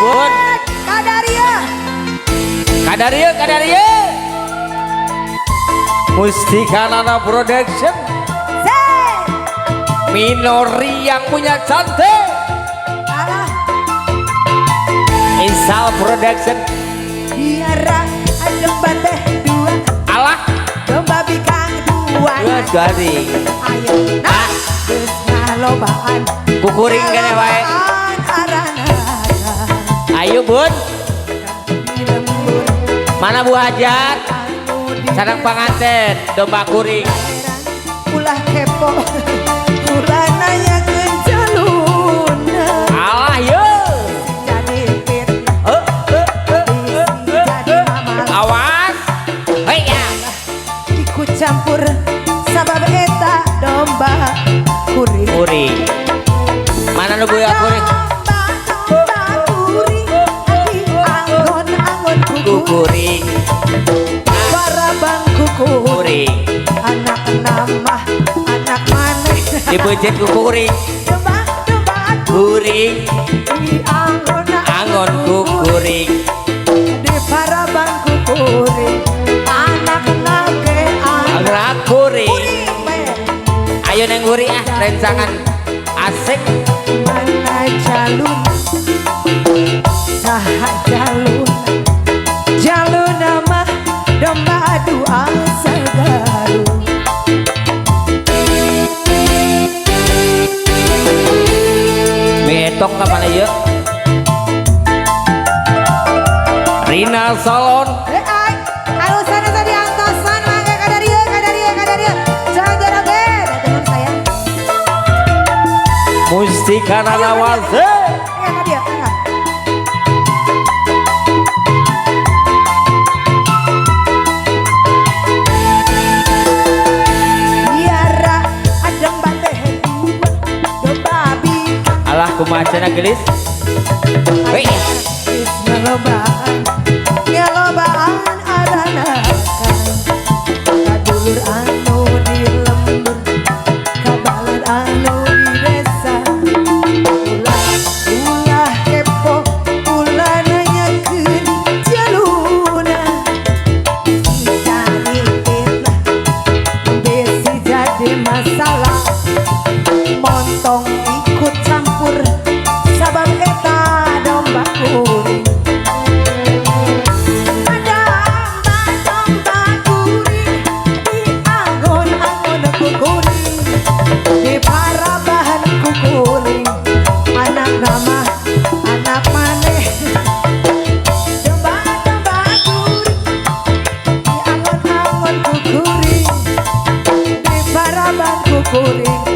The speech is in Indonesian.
Bun. Kadaria. Mustika Nana Production. Minori yang punya cantik. Insal Production. Biara domba teh dua. Alah. Domba bikang dua. Garing. Ayo nah, geus ngalobaan. Kukuring kene wae. Ayo Bun. Mana Bu Hajat? Sareng panganten domba kuring. Ulah kepo. Ulah nanyakeun jaluna. Alah yo. Jadi pit. Awas. Hei ya. Ikut campur sabab eta domba kuring. Kuring. Mana nu buaya kuring? Domba kuring. Adi anggon-anggon Kuring. para bangku kuring. Kuring. Anak nama anak maneh. Dibejet ku kuring. Domba Kuring. di Angon ku kuring. di para bangku kuring. Anak nage Anak kuring. kuring. Ayo neng kuring ah rencangan asik. Mana jalun saha jalun nama domba dua segaru. Metok kapan aja? Rina Salon. Anu sana tadi antosan mangga kadaria jangan geroget teman saya. Mustika Nana Wase. Enggak dia enggak. Biara adem bateh domba bikang. Alah kumacana gelis. Hei. Ngelobaan aranakan kadulur anu di lembur kabalan anu di desa ulah kepo ulah nanyakeun jaluna jadi fitnah besi jadi masalah montong ikut campur sabab eta domba kuring. Di para bahan kukuring. Anak nama anak maneh. Domba kuring. Di angon-angon kukuring. Di para bahan kukuring.